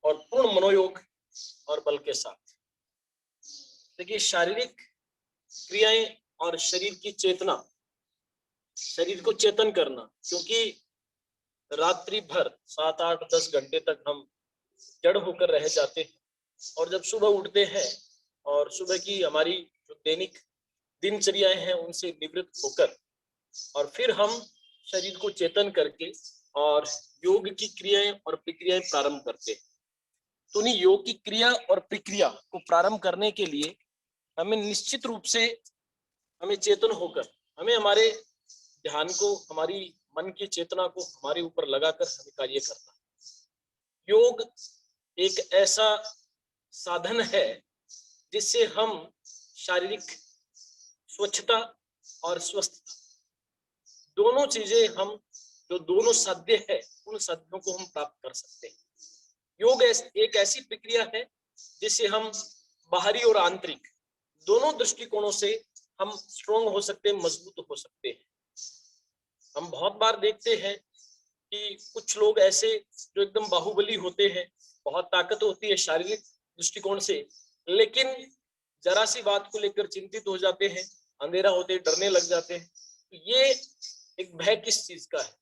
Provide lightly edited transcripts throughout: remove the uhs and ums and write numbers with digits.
और पूर्ण मनोयोग और बल के साथ। देखिए, शारीरिक क्रियाएं और शरीर की चेतना, शरीर को चेतन करना, क्योंकि रात्रि भर 7, 8, 10 घंटे तक हम जड़ होकर रह जाते हैं और जब सुबह उठते हैं और सुबह की हमारी जो दैनिक दिनचर्याएं हैं उनसे निवृत्त होकर और फिर हम शरीर को चेतन करके और योग की क्रियाएं और प्रक्रियाएं प्रारंभ करते हैं। तो उन्हीं योग की क्रिया और प्रक्रिया को प्रारंभ करने के लिए हमें निश्चित रूप से हमें चेतन होकर हमें हमारे ध्यान को, हमारी मन की चेतना को हमारे ऊपर लगाकर हमें कार्य करना है। योग एक ऐसा साधन है जिससे हम शारीरिक स्वच्छता और स्वस्थता दोनों चीजें हम जो दोनों साध्य है उन साध्यों को हम प्राप्त कर सकते हैं। योग एक ऐसी प्रक्रिया है जिससे हम बाहरी और आंतरिक दोनों दृष्टिकोणों से हम स्ट्रॉन्ग हो सकते हैं, मजबूत हो सकते हैं। हम बहुत बार देखते हैं कि कुछ लोग ऐसे जो एकदम बाहुबली होते हैं, बहुत ताकत होती है शारीरिक दृष्टिकोण से, लेकिन जरा सी बात को लेकर चिंतित हो जाते हैं, अंधेरा होते डरने लग जाते हैं। तो ये एक भय किस चीज का है?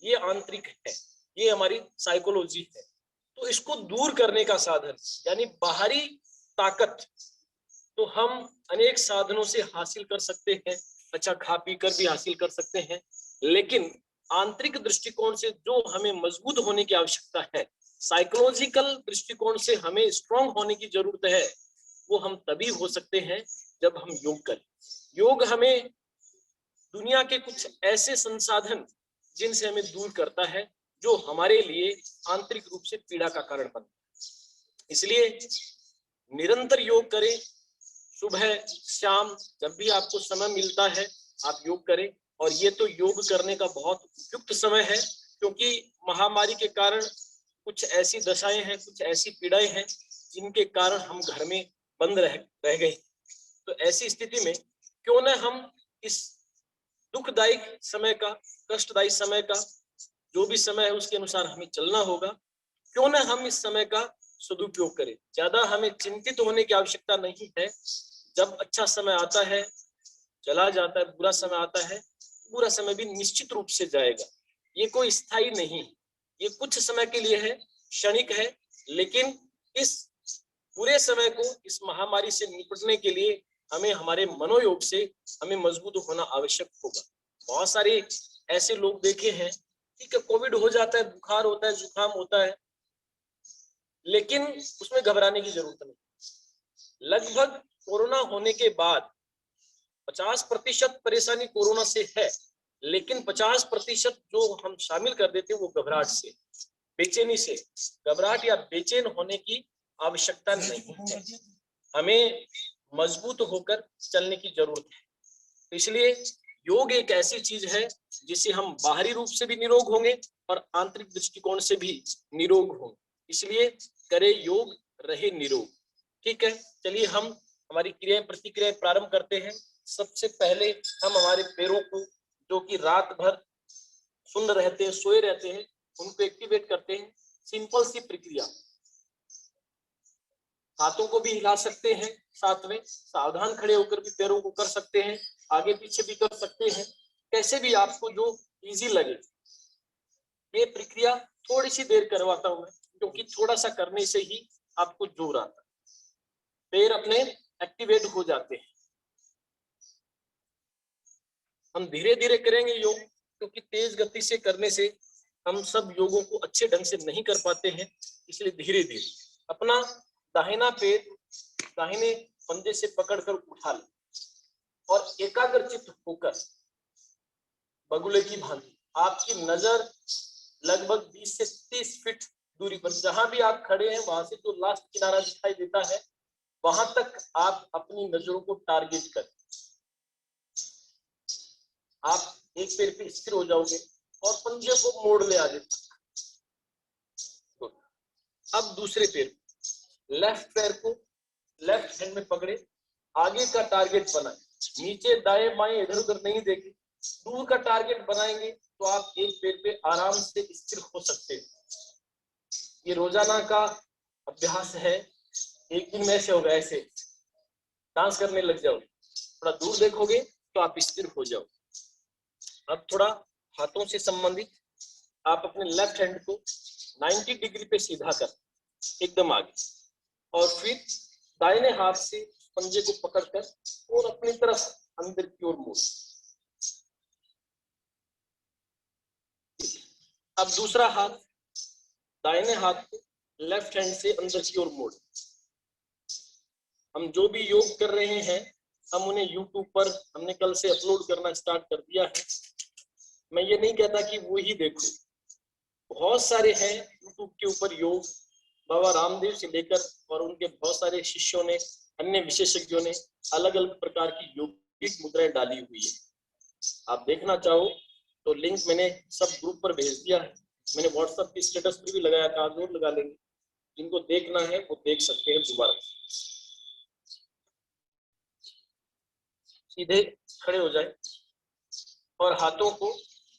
ये आंतरिक है, ये हमारी साइकोलॉजी है। तो इसको दूर करने का साधन यानी बाहरी ताकत तो हम अनेक साधनों से हासिल कर सकते हैं, अच्छा खा पी कर भी हासिल कर सकते हैं, लेकिन आंतरिक दृष्टिकोण से जो हमें मजबूत होने की आवश्यकता है, साइकोलॉजिकल दृष्टिकोण से हमें स्ट्रांग होने की जरूरत है, वो हम तभी हो सकते हैं जब हम योग करें। योग हमें दुनिया के कुछ ऐसे संसाधन जिनसे हमें दूर करता है जो हमारे लिए आंतरिक रूप से पीड़ा का कारण बनता है। इसलिए निरंतर योग करें, सुबह शाम जब भी आपको समय मिलता है आप योग करें। और ये तो योग करने का बहुत उपयुक्त समय है, क्योंकि महामारी के कारण कुछ ऐसी दशाएं हैं, कुछ ऐसी पीड़ाएं हैं जिनके कारण हम घर में बंद रह गए। तो ऐसी स्थिति में क्यों न हम इस दुखदायी समय का, कष्टदायी समय का, जो भी समय है उसके अनुसार हमें चलना होगा, क्यों न हम इस समय का सदुपयोग करें। ज्यादा हमें चिंतित होने की आवश्यकता नहीं है। जब अच्छा समय आता है चला जाता है, बुरा समय आता है, बुरा समय भी निश्चित रूप से जाएगा। ये कोई स्थायी नहीं, ये कुछ समय के लिए है, क्षणिक है, लेकिन इस बुरे समय को, इस महामारी से निपटने के लिए हमें हमारे मनोयोग से हमें मजबूत होना आवश्यक होगा। बहुत सारे ऐसे लोग देखे हैं कि कोविड हो जाता है, बुखार होता है, जुकाम होता है, लेकिन उसमें घबराने की जरूरत नहीं। लगभग कोरोना होने के बाद 50% परेशानी कोरोना से है, लेकिन 50% जो हम शामिल कर देते हैं वो घबराहट से, बेचैनी से। घबराहट या बेचैन होने की आवश्यकता नहीं है, हमें मजबूत होकर चलने की जरूरत है। तो इसलिए योग एक ऐसी चीज है जिससे हम बाहरी रूप से भी निरोग होंगे और आंतरिक दृष्टिकोण से भी निरोग होंगे। इसलिए करे योग, रहे निरोग। ठीक है, चलिए हम हमारी क्रियाएं प्रतिक्रियाएं प्रारंभ करते हैं। सबसे पहले हम हमारे पैरों को, जो कि रात भर सुन्न रहते हैं, सोए रहते हैं, उनको एक्टिवेट करते हैं। सिंपल सी प्रक्रिया, हाथों को भी हिला सकते हैं, साथ में सावधान खड़े होकर भी पैरों को कर सकते हैं, आगे पीछे भी कर सकते हैं, कैसे भी आपको जो इजी लगे। ये प्रक्रिया थोड़ी सी देर करवाता हूं मैं, क्योंकि थोड़ा सा करने से ही आपको जोर आता है, पैर अपने एक्टिवेट हो जाते हैं। हम धीरे धीरे करेंगे योग, क्योंकि तेज गति से करने से हम सब योगों को अच्छे ढंग से नहीं कर पाते हैं। इसलिए धीरे धीरे अपना दाहिना पैर दाहिने पंजे से पकड़कर उठा लें और एकाग्रचित्त होकर बगुले की भांति आपकी नजर लगभग 20 से 30 फीट दूरी पर, जहां भी आप खड़े हैं वहां से जो लास्ट किनारा दिखाई देता है वहां तक आप अपनी नजरों को टारगेट करें। आप एक पैर पे स्थिर हो जाओगे और पंजे को मोड़ ले आगे तक। अब दूसरे पैर, लेफ्ट पैर को लेफ्ट हैंड में पकड़े, आगे का टारगेट बनाए, नीचे दाएं बाएं इधर उधर नहीं देखे, दूर का टारगेट बनाएंगे तो आप एक पैर पे आराम से स्थिर हो सकते हैं। ये रोजाना का अभ्यास है, एक दिन में ऐसे होगा, ऐसे डांस करने लग जाओ, थोड़ा दूर देखोगे तो आप स्थिर हो जाओ। अब थोड़ा हाथों से संबंधित, आप अपने लेफ्ट हैंड को 90 डिग्री पे सीधा कर, एकदम आगे, और फिर दाहिने हाथ से पंजे को पकड़कर और अपनी तरफ अंदर की ओर मोड़। अब दूसरा हाथ, दाहिने हाथ को लेफ्ट हैंड से अंदर की ओर मोड़। हम जो भी योग कर रहे हैं, हम उन्हें यूट्यूब पर हमने कल से अपलोड करना स्टार्ट कर दिया है। मैं ये नहीं कहता कि वो ही देखो, बहुत सारे हैं यूट्यूब के ऊपर योग, बाबा रामदेव से लेकर और उनके बहुत सारे शिष्यों ने, अन्य विशेषज्ञों ने अलग अलग प्रकार की योगिक मुद्राएं डाली हुई है। आप देखना चाहो तो लिंक मैंने सब ग्रुप पर भेज दिया है, मैंने व्हाट्सएप की स्टेटस पर भी लगाया था, आज और लगा लेंगे। जिनको देखना है वो देख सकते हैं। दोबारा सीधे खड़े हो जाए और हाथों को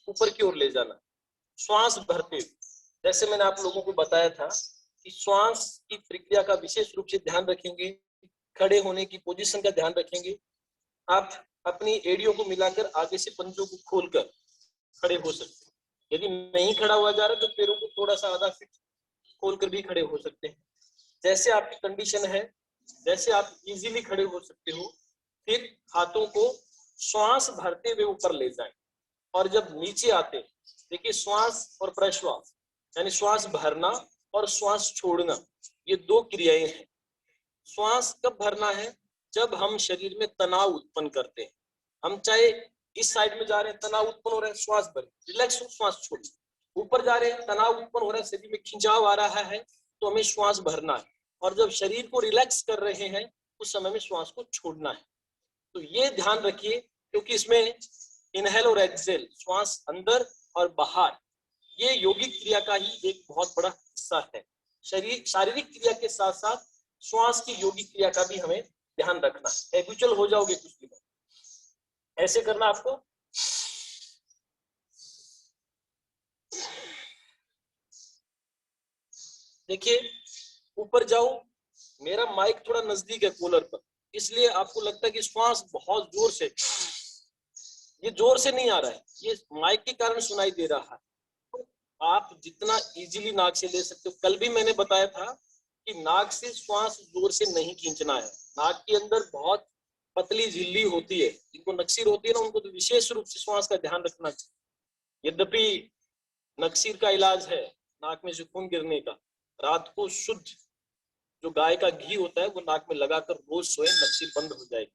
ऊपर की ओर ले जाना, श्वास भरते हुए। जैसे मैंने आप लोगों को बताया था कि श्वास की प्रक्रिया का विशेष रूप से ध्यान रखेंगे, खड़े होने की पोजीशन का ध्यान रखेंगे। आप अपनी एड़ियों को मिलाकर आगे से पंजों को खोलकर खड़े हो सकते हैं। यदि नहीं खड़ा हुआ जा रहा तो पैरों को थोड़ा सा आधा फीट खोलकर भी खड़े हो सकते हैं। जैसे आपकी कंडीशन है, जैसे आप इजीली खड़े हो सकते हो। फिर हाथों को श्वास भरते हुए ऊपर ले जाएं, और जब नीचे आते, देखिए श्वास और प्रश्वास, यानी श्वास भरना और श्वास छोड़ना, ये दो क्रियाएं हैं। श्वास कब भरना है? जब हम शरीर में तनाव उत्पन्न करते हैं। हम चाहे इस साइड में जा रहे हैं, तनाव उत्पन्न हो रहा है, श्वास भरें, रिलैक्स हो, श्वास छोड़िए। ऊपर जा रहे हैं, तनाव उत्पन्न हो रहा है, शरीर में खिंचाव आ रहा है, तो हमें श्वास भरना है। और जब शरीर को रिलैक्स कर रहे हैं, उस समय में श्वास को छोड़ना है। तो ये ध्यान रखिए, क्योंकि इसमें इनहेल और एक्सहेल, श्वास अंदर और बाहर, ये योगिक क्रिया का ही एक बहुत बड़ा हिस्सा है। शारीरिक क्रिया के साथ साथ श्वास की योगिक क्रिया का भी हमें ध्यान रखना है। हैबिचुअल हो जाओगे कुछ दिनों, ऐसे करना आपको। देखिए ऊपर जाओ, मेरा माइक थोड़ा नजदीक है कूलर पर, इसलिए आपको लगता है कि श्वास बहुत जोर से, ये जोर से नहीं आ रहा है, ये माइक के कारण सुनाई दे रहा है। तो आप जितना इजीली नाक से ले सकते हो। कल भी मैंने बताया था कि नाक से श्वास जोर से नहीं खींचना है। नाक के अंदर बहुत पतली झिल्ली होती है, जिनको नक्सीर होती है ना, उनको तो विशेष रूप से श्वास का ध्यान रखना चाहिए। यद्यपि नक्सीर का इलाज है नाक में से खून गिरने का, रात को शुद्ध जो गाय का घी होता है वो नाक में लगाकर रोज सोए, नक्सीर बंद हो जाएगी।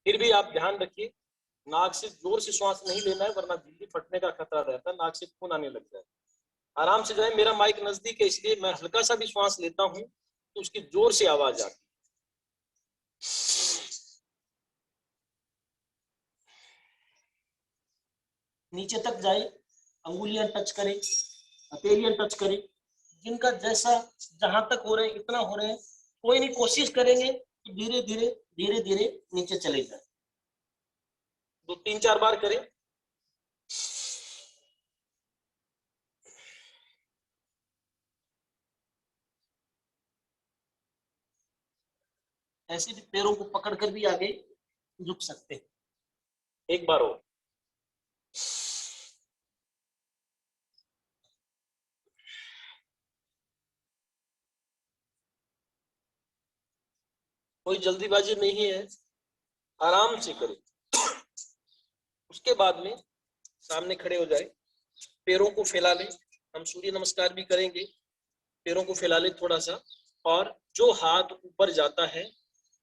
फिर भी आप ध्यान रखिए, नाक से जोर से श्वास नहीं लेना है, वरना झिल्ली फटने का खतरा रहता है, नाक से खून आने लग जाए। आराम से जाए। मेरा माइक नजदीक है, इसलिए मैं हल्का सा भी श्वास लेता हूं तो उसकी जोर से आवाज आती है। नीचे तक जाए, अंगुलियां टच करें, हथेलियां टच करें, जिनका जैसा जहां तक हो रहे हैं इतना हो रहे हैं। कोई नहीं, कोशिश करेंगे कि धीरे धीरे धीरे धीरे नीचे चले जाए। 2-3-4 बार करें। ऐसे भी पैरों को पकड़कर भी आगे झुक सकते हैं। एक बार हो। कोई जल्दीबाजी नहीं है, आराम से करें। उसके बाद में सामने खड़े हो जाए, पैरों को फैला लें। हम सूर्य नमस्कार भी करेंगे, पैरों को फैला लें थोड़ा सा, और जो हाथ ऊपर जाता है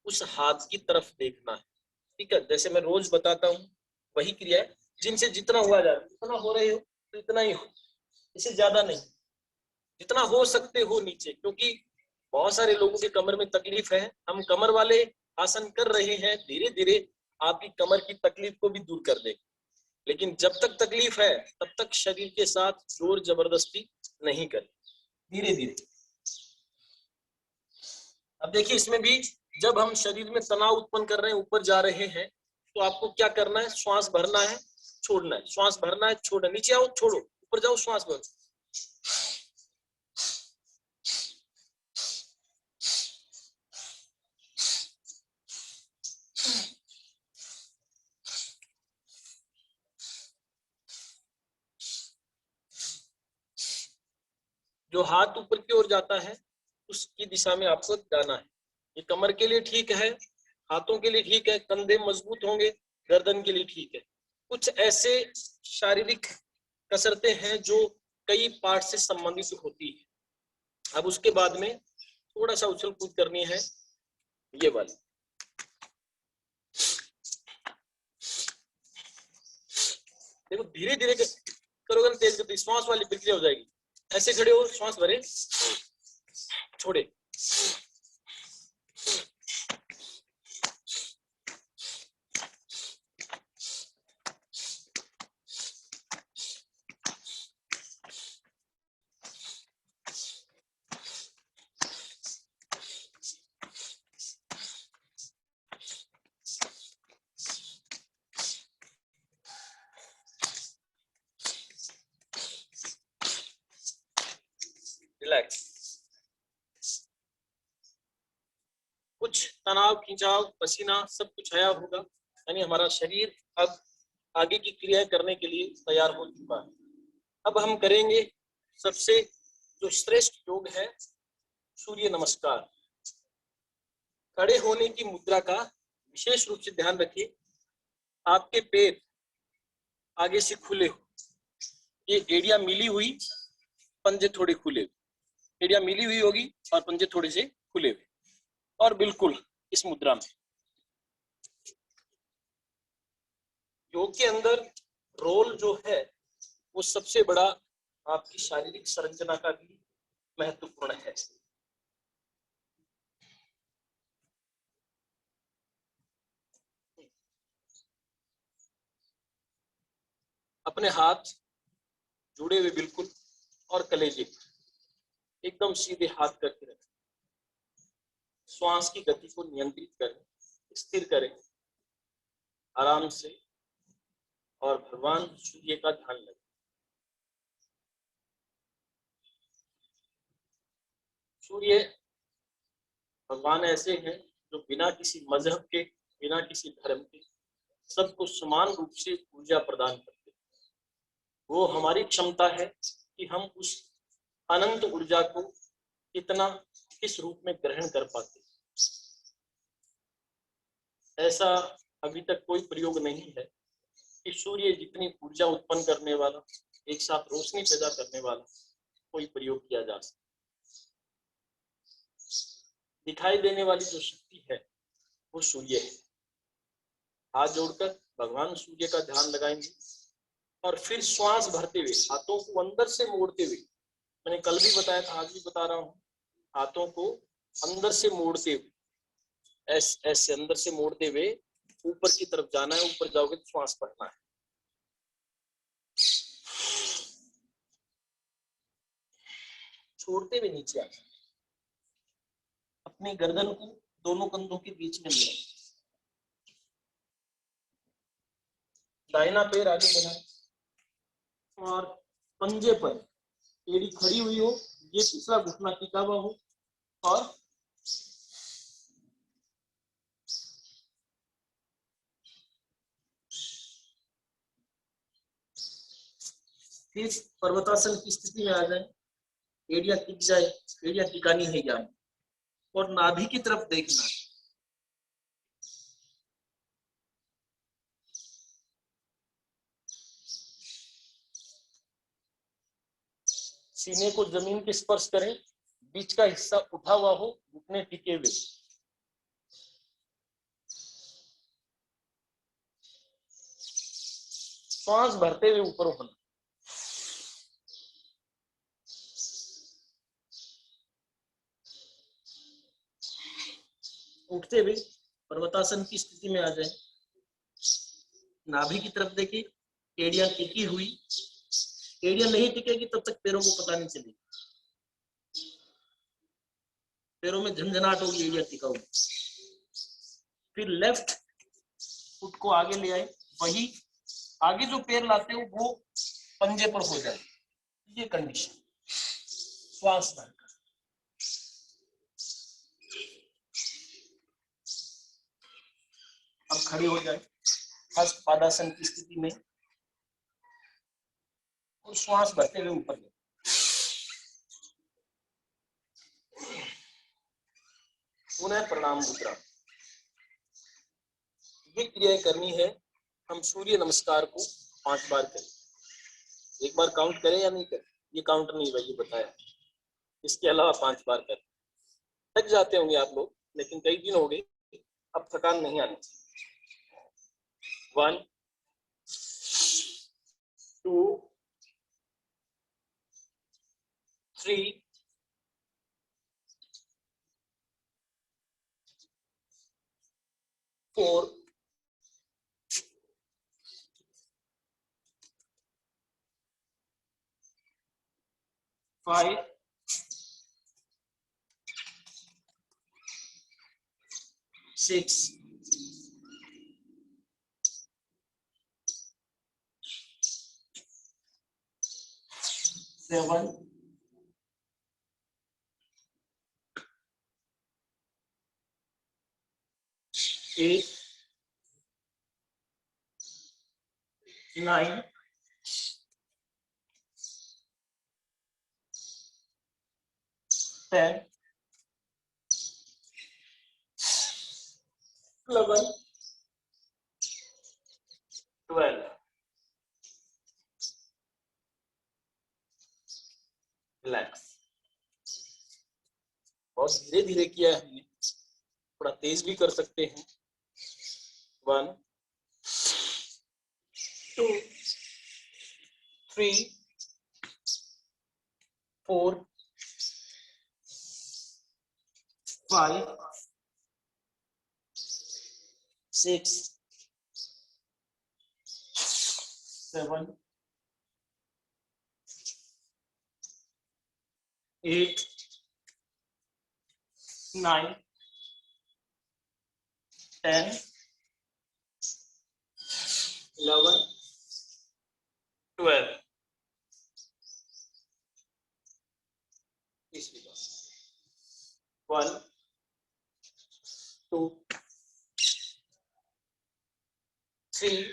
उस हाथ की तरफ देखना है। ठीक है, जैसे मैं रोज बताता हूँ वही क्रिया है। जिनसे जितना हुआ जाए, जितना हो रहे हो तो इतना ही हो, इससे ज्यादा नहीं। जितना हो सकते हो नीचे, क्योंकि बहुत सारे लोगों के कमर में तकलीफ है। हम कमर वाले आसन कर रहे हैं, धीरे धीरे आपकी कमर की तकलीफ को भी दूर कर देंगे। लेकिन जब तक तकलीफ है तब तक शरीर के साथ जोर जबरदस्ती नहीं करें, धीरे धीरे। अब देखिए इसमें भी जब हम शरीर में तनाव उत्पन्न कर रहे हैं, ऊपर जा रहे हैं, तो आपको क्या करना है? श्वास भरना है, छोड़ना है, श्वास भरना है, छोड़ना। नीचे आओ, छोड़ो, ऊपर जाओ, श्वास भरो। जो हाथ ऊपर की ओर जाता है उसकी दिशा में आपको जाना है। ये कमर के लिए ठीक है, हाथों के लिए ठीक है, कंधे मजबूत होंगे, गर्दन के लिए ठीक है। कुछ ऐसे शारीरिक कसरतें हैं जो कई पार्ट से संबंधित होती है। अब उसके बाद में थोड़ा सा उछल कूद करनी है, ये वाली। देखो धीरे धीरे करोगे ना, तेज गति, श्वास वाली प्रक्रिया हो जाएगी। ऐसे खड़े हो, श्वास भरे, छोड़े, रिलैक्स। कुछ तनाव, खिंचाव, पसीना सब कुछ आया होगा, यानी हमारा शरीर अब आगे की क्रिया करने के लिए तैयार हो चुका है। अब हम करेंगे सबसे जो श्रेष्ठ योग है, सूर्य नमस्कार। खड़े होने की मुद्रा का विशेष रूप से ध्यान रखिए। आपके पैर आगे से खुले हो, ये एड़ियां मिली हुई, पंजे थोड़े खुले हुए, एड़ियां मिली हुई होगी और पंजे थोड़े से खुले हुए, और बिल्कुल इस मुद्रा में। योग के अंदर रोल जो है वो सबसे बड़ा आपकी शारीरिक संरचना का भी महत्वपूर्ण है। अपने हाथ जुड़े हुए बिल्कुल, और कलेजे एकदम सीधे हाथ करके रखें। श्वास की गति को नियंत्रित करें, स्थिर करें आराम से, और भगवान सूर्य का ध्यान लगे। सूर्य भगवान ऐसे हैं जो बिना किसी मजहब के, बिना किसी धर्म के सबको समान रूप से ऊर्जा प्रदान करते हैं। वो हमारी क्षमता है कि हम उस अनंत ऊर्जा को कितना, किस रूप में ग्रहण कर पाते। ऐसा अभी तक कोई प्रयोग नहीं है कि सूर्य जितनी ऊर्जा उत्पन्न करने वाला, एक साथ रोशनी पैदा करने वाला कोई प्रयोग किया जा सके। दिखाई देने वाली जो शक्ति है वो सूर्य है। हाथ जोड़कर भगवान सूर्य का ध्यान लगाएंगे, और फिर श्वास भरते हुए हाथों को अंदर से मोड़ते हुए, मैंने कल भी बताया था, आज भी बता रहा हूँ, हाथों को अंदर से मोड़ते हुए, ऐसे अंदर से मोड़ते हुए ऊपर की तरफ जाना है। ऊपर जाओगे तो श्वास भरना है। छोड़ते हुए नीचे आ, अपनी गर्दन को दोनों कंधों के बीच में ले, दाहिना पैर आगे बढ़ाए, और पंजे पर एड़ी खड़ी हुई हो, ये तीसरा घुटना टिका हुआ हो, और फिर पर्वतासन की स्थिति में आ जाए। एड़ियां टिक जाए, एड़ियां टिकानी है ज्ञान, और नाभि की तरफ देखना। सीने को जमीन के स्पर्श करें, बीच का हिस्सा उठा हुआ हो, घुटने टिके हुए। श्वास भरते हुए ऊपर उठना। उठते हुए पर्वतासन की स्थिति में आ जाए। नाभि की तरफ देखिए, एड़ियां टिकी हुई। एड़ियां नहीं टिकेगी तब तक पैरों को पता नहीं चलेगी, पैरों में झंझनाट होगी, एड़ियां टिका हुई। फिर लेफ्ट फुट को आगे ले आए, वही आगे जो पैर लाते हो वो पंजे पर हो जाए, ये कंडीशन। श्वास भरकर अब खड़े हो जाए फर्स्ट पादासन की स्थिति में, और श्वास भरते हुए ऊपर ले। पुनः प्रणाम मुद्रा। ये क्रियाएं करनी है। हम सूर्य नमस्कार को 5 बार करें। एक बार काउंट करें या नहीं करें, ये काउंट नहीं भाई, ये बताया। इसके अलावा 5 बार करें। थक जाते होंगे आप लोग, लेकिन कई दिन हो गए, अब थकान नहीं आनी चाहिए। 1 2 3 4 5 6 7 8 9 10 11 12। रिलैक्स। बहुत धीरे धीरे किया है हमने, थोड़ा तेज भी कर सकते हैं। 1 2 3 4 5 6 7 8 9 10 11 12। तीसरी बार 1 2 3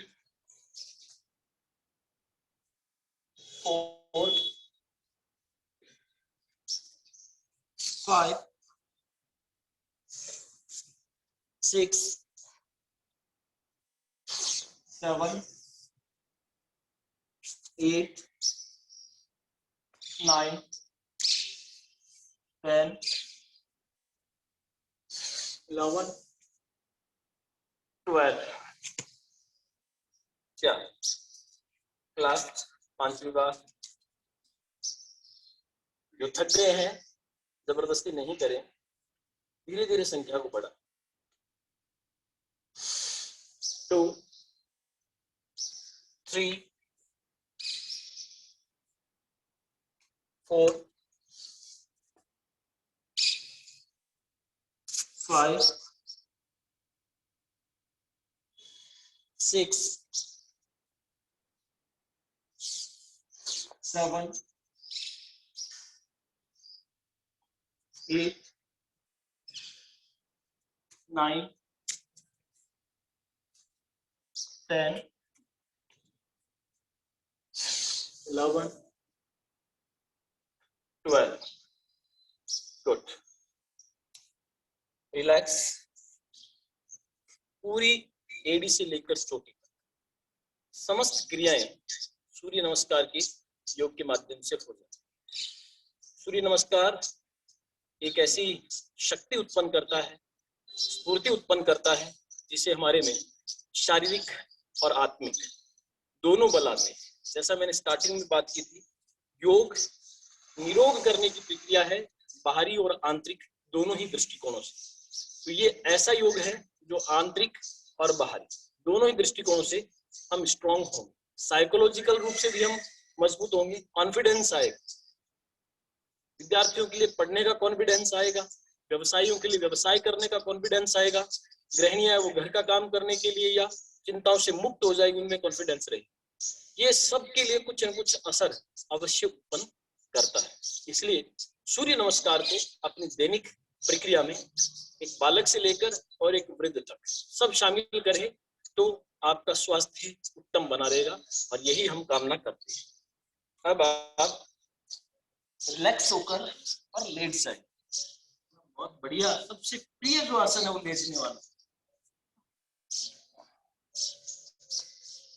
4 5 6 7 8 9 10 11 12। क्या क्लास 5वीं बार। जो थक गए हैं जबरदस्ती नहीं करें, धीरे धीरे संख्या को बढ़ा। 2 3 4 5 6 7 8 9 10 11 12। गुड। रिलैक्स। पूरी एडी से लेकर चोटी तक समस्त क्रियाएं सूर्य नमस्कार के योग के माध्यम से हो जाती। सूर्य नमस्कार एक ऐसी शक्ति उत्पन्न करता है, स्फूर्ति उत्पन्न करता है, जिसे हमारे में शारीरिक और आत्मिक दोनों बल आते हैं। जैसा मैंने स्टार्टिंग में बात की थी, योग निरोग करने की प्रक्रिया है, बाहरी और आंतरिक दोनों ही दृष्टिकोणों से। तो ये ऐसा योग है जो आंतरिक और बाहरी दोनों ही दृष्टिकोणों से हम स्ट्रांग होंगे। साइकोलॉजिकल रूप से भी हम मजबूत होंगे, कॉन्फिडेंस आएगा। विद्यार्थियों के लिए पढ़ने का कॉन्फिडेंस आएगा, व्यवसायियों के लिए व्यवसाय करने का कॉन्फिडेंस आएगा, गृहिणियां वो घर का काम करने के लिए या चिंताओं से मुक्त हो जाएगी, उनमें कॉन्फिडेंस रहेगी। ये सब के लिए कुछ न कुछ असर अवश्य उत्पन्न करता है। इसलिए सूर्य नमस्कार को अपनी दैनिक प्रक्रिया में एक बालक से लेकर और एक वृद्ध तक सब शामिल करें तो आपका स्वास्थ्य उत्तम बना रहेगा, और यही हम कामना करते हैं। अब आप रिलैक्स होकर और लेट जाए। बहुत बढ़िया, सबसे प्रिय जो आसन है वो लेटने वाला।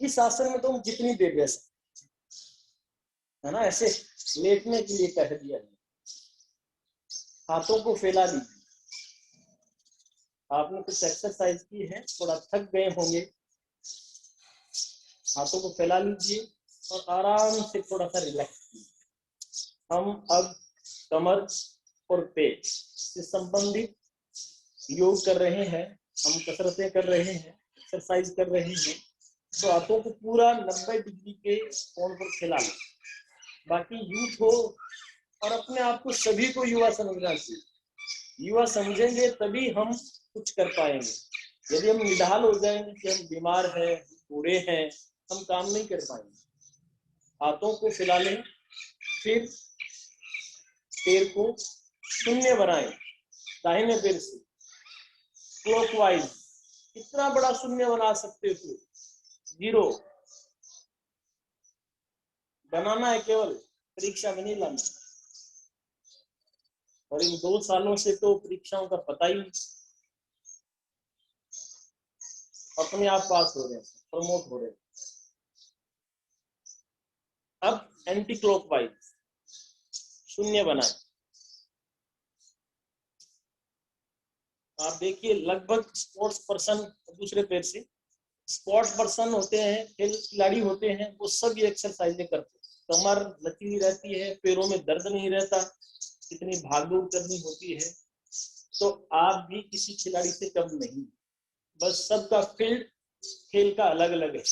इस आसन में तो हम जितनी देर रह सकते है ना, ऐसे लेटने के लिए कह दिया है। हाथों को फैला लीजिए। आपने कुछ एक्सरसाइज की है, थोड़ा थक गए होंगे, हाथों को फैला लीजिए और आराम से थोड़ा सा रिलैक्स कीजिए। हम अब कमर और पेट से संबंधित योग कर रहे हैं, हम कसरतें कर रहे हैं, एक्सरसाइज कर रहे हैं। तो हाथों को पूरा 90 डिग्री के कोण पर फैला लें। बाकी यूथ हो और अपने आप को सभी को युवा समझना चाहिए। युवा समझेंगे तभी हम कुछ कर पाएंगे। यदि हम निढाल हो जाएंगे कि हम बीमार हैं, बूढ़े हैं, हम काम नहीं कर पाएंगे। हाथों को फैला लें, फिर पैर को शून्य बनाएं, दाहिने पैर से क्लॉकवाइज कितना बड़ा शून्य बना सकते हो, 0 बनाना है, केवल परीक्षा में नहीं लाना। और इन 2 सालों से तो परीक्षाओं का पता ही नहीं, अपने आप पास हो रहे हैं, प्रमोट हो रहे हैं। अब एंटी क्लॉकवाइज शून्य बनाए। आप देखिए लगभग स्पोर्ट्स पर्सन, दूसरे पैर से स्पोर्ट्स पर्सन होते हैं, खेल खिलाड़ी होते हैं, वो सब ये एक्सरसाइजें करते हैं। कमर लचीली रहती है, पैरों में दर्द नहीं रहता, इतनी भागदौड़ करनी होती है। तो आप भी किसी खिलाड़ी से कम नहीं, बस सबका फील्ड खेल का अलग अलग है।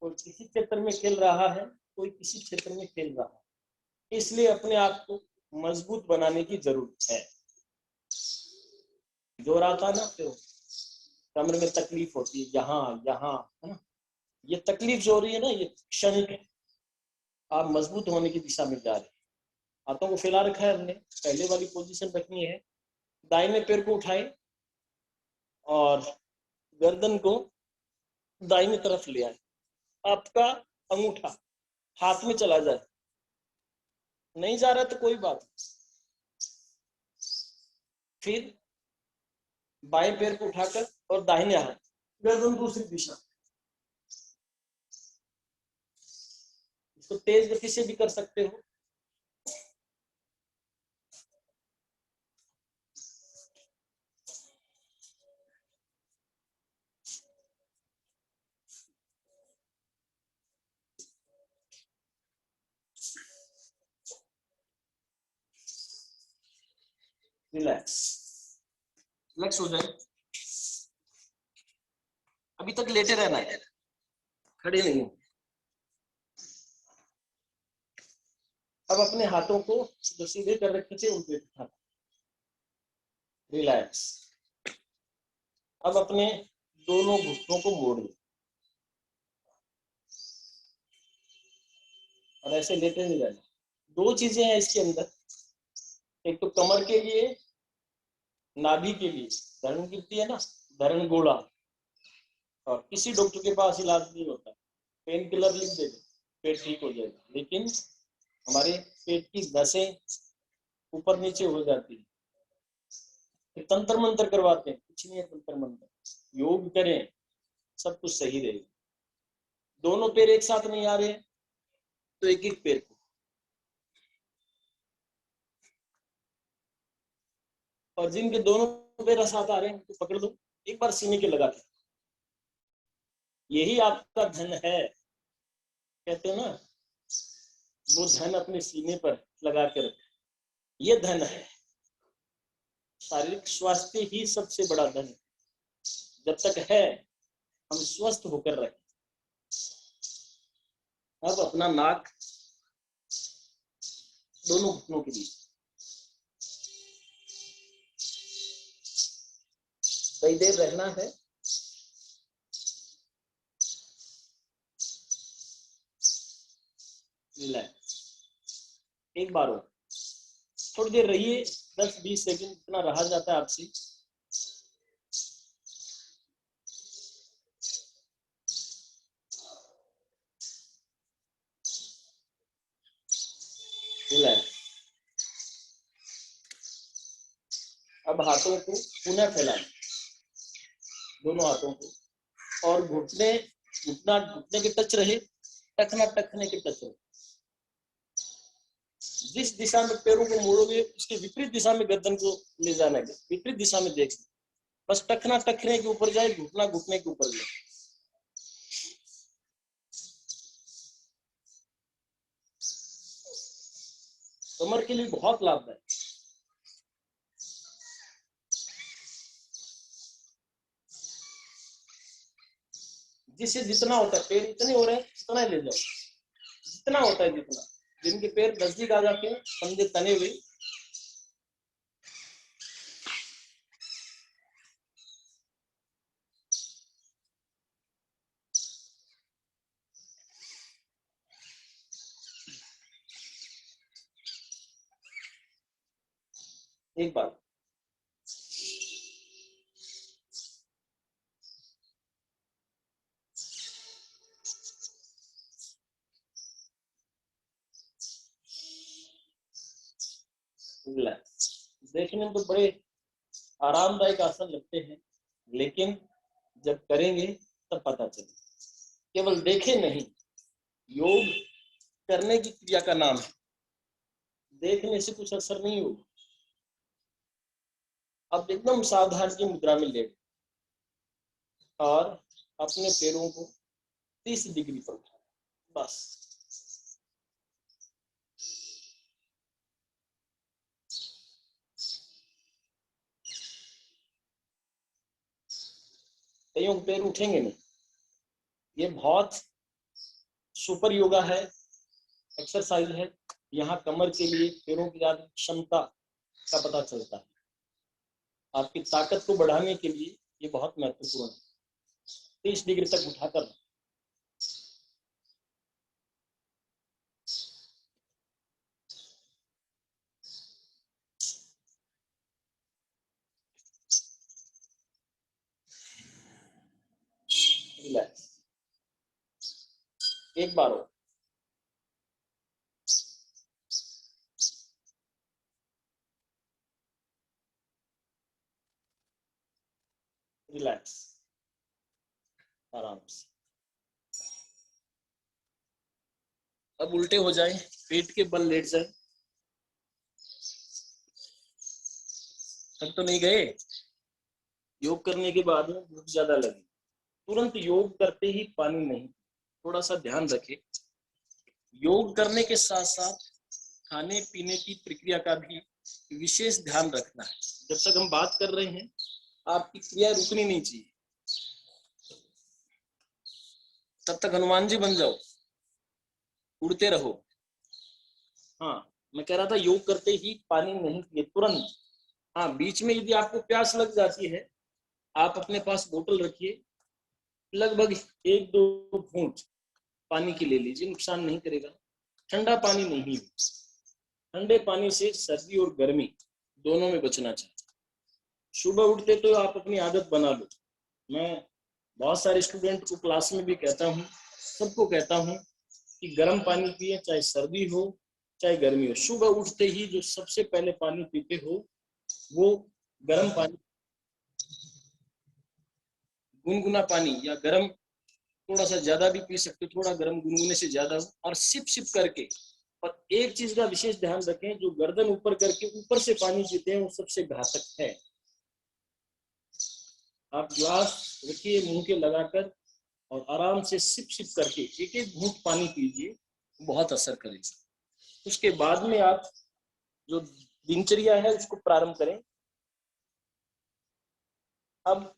कोई किसी क्षेत्र में खेल रहा है, कोई किसी क्षेत्र में खेल रहा है, इसलिए अपने आप को मजबूत बनाने की जरूरत है। जोर आता ना, तो कमर में तकलीफ होती है, यहाँ यहाँ, है ना, ये तकलीफ जो हो रही है ना, ये क्षणिक है। आप मजबूत होने की दिशा में जा रहे हैं। हाथों को फैला रखा है हमने, पहले वाली पोजीशन रखनी है। दाहिने पैर को उठाएं और गर्दन को दाहिनी तरफ ले आए। आपका अंगूठा हाथ में चला जाए, नहीं जा रहा तो कोई बात नहीं। फिर बाएं पैर को उठाकर और दाहिने हाथ, गर्दन दूसरी दिशा। इसको तेज गति से भी कर सकते हो। रिलैक्स, रिलैक्स हो जाए। अभी तक लेटे रहना है, खड़े नहीं हो। अब अपने हाथों को जो सीधे कर रखे थे उन पे उठा, रिलैक्स। अब अपने दोनों घुटनों को मोड़िए और ऐसे लेटे नहीं रहना। 2 चीजें हैं इसके अंदर, एक तो कमर के लिए, नाभि के लिए धरण गिरती है ना, धरण गोला, और किसी डॉक्टर के पास इलाज नहीं होता, पेन किलर लिख देते, पेट ठीक हो जाएगा। लेकिन हमारे पेट की नसें ऊपर नीचे हो जाती है, फिर तंत्र मंत्र करवाते हैं, कुछ नहीं है तंत्र मंत्र, योग करें, सब कुछ सही रहेगा। दोनों पैर एक साथ नहीं आ रहे तो एक एक पैर को, और जिनके दोनों पैर साथ आ रहे हैं तो पकड़ दो, एक बार सीने के लगा के। यही आपका धन है, कहते हैं ना, वो धन अपने सीने पर लगा के रखे, ये धन है। शारीरिक स्वास्थ्य ही सबसे बड़ा धन है। जब तक है हम स्वस्थ होकर रहे। अब अपना नाक दोनों घुटनों के बीच, कई देर रहना है। एक बार हो, थोड़ी देर रहिए, 10-20 सेकंड इतना रहा जाता है आपसे। रिलैक्स। अब हाथों को पुनः फैलाएं, दोनों हाथों को, और घुटने घुटना घुटने के टच रहे, टखना टखने के टच रहे। जिस दिशा में पैरों को मोड़ोगे उसके विपरीत दिशा में गर्दन को ले जाना है, विपरीत दिशा में देख, बस टखना टखने के ऊपर जाए, घुटना घुटने के ऊपर जाए। कमर के लिए बहुत लाभदायक। जिससे जितना होता है, पैर इतने हो रहे हैं जितना ही ले जाओ, जितना होता है जितना। जिनके पैर नजदीक आ जाते हैं, कंधे तने हुए, एक बार देखने में तो बड़े आरामदायक आसन लगते हैं, लेकिन जब करेंगे तब पता चले। केवल देखे नहीं, योग करने की क्रिया का नाम है, देखने से कुछ असर नहीं होगा। अब एकदम सावधान की मुद्रा में लेट और अपने पैरों को 30 डिग्री पर उठाओ, बस। कईयों के पैर उठेंगे नहीं। ये बहुत सुपर योगा है, एक्सरसाइज है। यहाँ कमर के लिए, पैरों की क्षमता का पता चलता है। आपकी ताकत को बढ़ाने के लिए ये बहुत महत्वपूर्ण है। 30 डिग्री तक उठाकर रिलैक्स, एक बार हो। रिलैक्स, आराम से। अब उल्टे हो जाए, पेट के बल लेट जाए। तक तो नहीं गए। योग करने के बाद में भूख ज्यादा लगी, तुरंत योग करते ही पानी नहीं। थोड़ा सा ध्यान रखें, योग करने के साथ साथ खाने पीने की प्रक्रिया का भी विशेष ध्यान रखना है। जब तक हम बात कर रहे हैं, आपकी क्रिया रुकनी नहीं चाहिए। तब तक हनुमान जी बन जाओ, उड़ते रहो। हाँ, मैं कह रहा था योग करते ही पानी नहीं पिए तुरंत। हाँ, बीच में यदि आपको प्यास लग जाती है, आप अपने पास बोतल रखिए, लगभग 1-2 घूंट पानी की ले लीजिए, नुकसान नहीं करेगा। ठंडा पानी नहीं, ठंडे पानी से सर्दी और गर्मी दोनों में बचना चाहिए। सुबह उठते तो आप अपनी आदत बना लो। मैं बहुत सारे स्टूडेंट को क्लास में भी कहता हूँ, सबको कहता हूँ कि गर्म पानी पिए, चाहे सर्दी हो चाहे गर्मी हो। सुबह उठते ही जो सबसे पहले पानी पीते हो वो गर्म पानी, गुनगुना पानी या गर्म, थोड़ा सा ज्यादा भी पी सकते हो, थोड़ा गर्म गुनगुने से ज्यादा हो, और सिप सिप करके। और एक चीज का विशेष ध्यान रखें, जो गर्दन ऊपर करके ऊपर से पानी पीते हैं वो सबसे घातक है। आप ग्लास रखिए मुंह के लगाकर और आराम से सिप सिप करके एक एक घूंट पानी पीजिए, बहुत असर करेगा। उसके बाद में आप जो दिनचर्या है उसको प्रारंभ करें। अब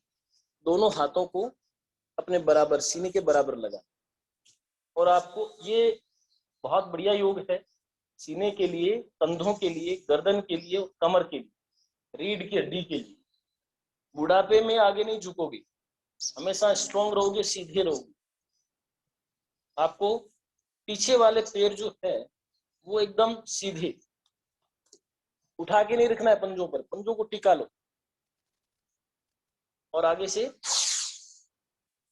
दोनों हाथों को अपने बराबर, सीने के बराबर लगा, और आपको ये बहुत बढ़िया योग है सीने के लिए, कंधों के लिए, गर्दन के लिए, कमर के लिए, रीढ़ की हड्डी के लिए। बुढ़ापे में आगे नहीं झुकोगे, हमेशा स्ट्रांग रहोगे, सीधे रहोगे। आपको पीछे वाले पैर जो है वो एकदम सीधे, उठा के नहीं रखना है पंजों पर, पंजों को टिका लो और आगे से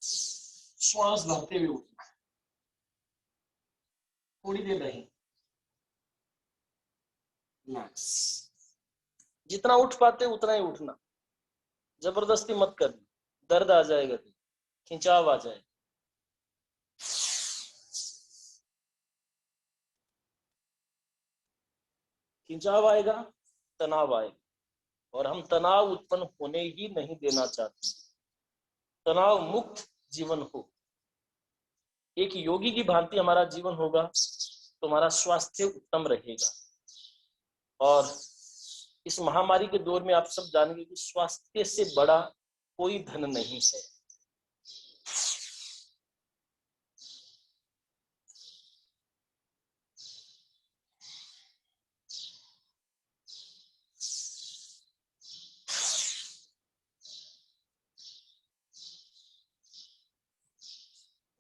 श्वास भरते हुए उठना। थोड़ी देर रही, रिलैक्स। जितना उठ पाते उतना ही उठना, जबरदस्ती मत करना, दर्द आ जाएगा, खिंचाव आ जाएगा। खिंचाव आएगा, तनाव आएगा, और हम तनाव उत्पन्न होने ही नहीं देना चाहते। तनाव मुक्त जीवन हो, एक योगी की भांति हमारा जीवन होगा तो हमारा स्वास्थ्य उत्तम रहेगा। और इस महामारी के दौर में आप सब जानेंगे कि स्वास्थ्य से बड़ा कोई धन नहीं है।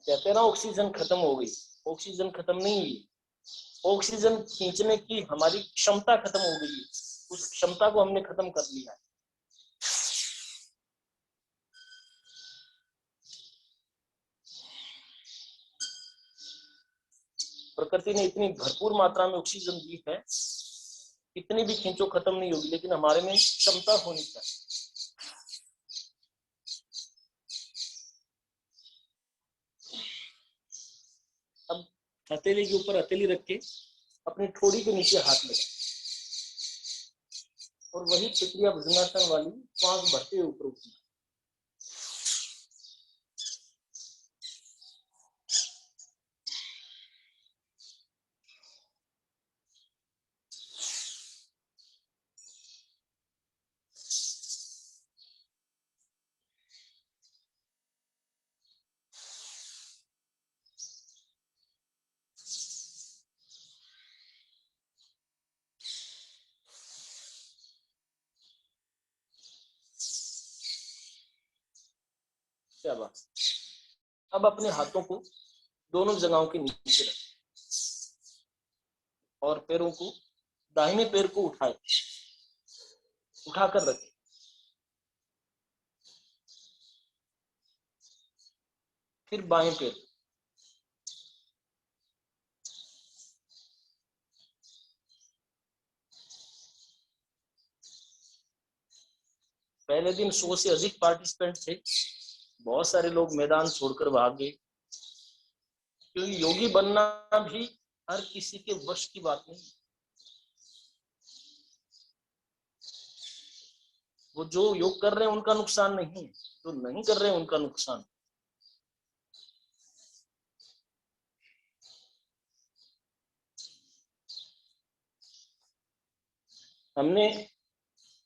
कहते हैं ना ऑक्सीजन खत्म हो गई, ऑक्सीजन खत्म नहीं हुई, ऑक्सीजन खींचने की हमारी क्षमता खत्म हो गई, उस क्षमता को हमने खत्म कर लिया है। प्रकृति ने इतनी भरपूर मात्रा में ऑक्सीजन दी है, कितनी भी खींचो खत्म नहीं होगी, लेकिन हमारे में क्षमता होनी चाहिए। अब हथेली के ऊपर हथेली रख के अपनी ठोड़ी के नीचे हाथ लगा, और वही प्रक्रिया भुजंगासन वाली श्वास भरते हुए ऊपर उठना। क्या बात। अब अपने हाथों को दोनों जगहों के नीचे रखें और पैरों को, दाहिने पैर को उठाए, उठाकर रखें। फिर बाएं पैर, पहले दिन 100 से अधिक पार्टिसिपेंट थे, बहुत सारे लोग मैदान छोड़कर भाग गए, क्योंकि योगी बनना भी हर किसी के वश की बात नहीं। वो जो योग कर रहे हैं उनका नुकसान नहीं है, जो नहीं कर रहे हैं उनका नुकसान। हमने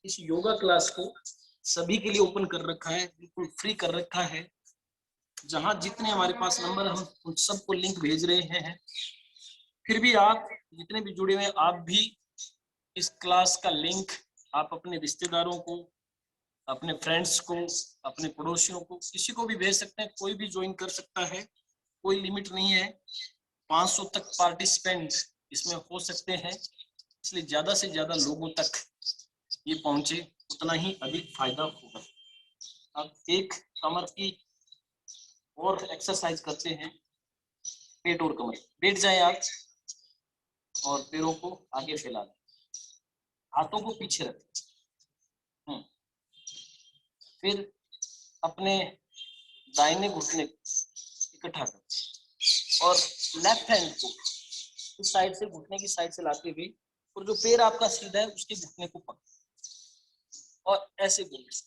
इस योगा क्लास को सभी के लिए ओपन कर रखा है, बिल्कुल फ्री कर रखा है। जहां जितने हमारे पास नंबर, हम उन सबको लिंक भेज रहे हैं। फिर भी आप जितने भी जुड़े हुए हैं, आप भी इस क्लास का लिंक आप अपने रिश्तेदारों को, अपने फ्रेंड्स को, अपने पड़ोसियों को, किसी को भी भेज सकते हैं। कोई भी ज्वाइन कर सकता है, कोई लिमिट नहीं है। 500 तक पार्टिसिपेंट इसमें हो सकते हैं, इसलिए ज्यादा से ज्यादा लोगों तक ये पहुंचे, उतना ही अधिक फायदा होगा। अब एक कमर की और एक्सरसाइज करते हैं, पेट और कमर। बैठ जाए आप और पैरों को आगे फैला दें, हाथों को पीछे रखें। फिर अपने दाहिने घुटने इकट्ठा करें और लेफ्ट हैंड को इस साइड से, घुटने की साइड से लाते हुए, और जो पैर आपका सीधा है उसके घुटने को पकड़ और ऐसे बोले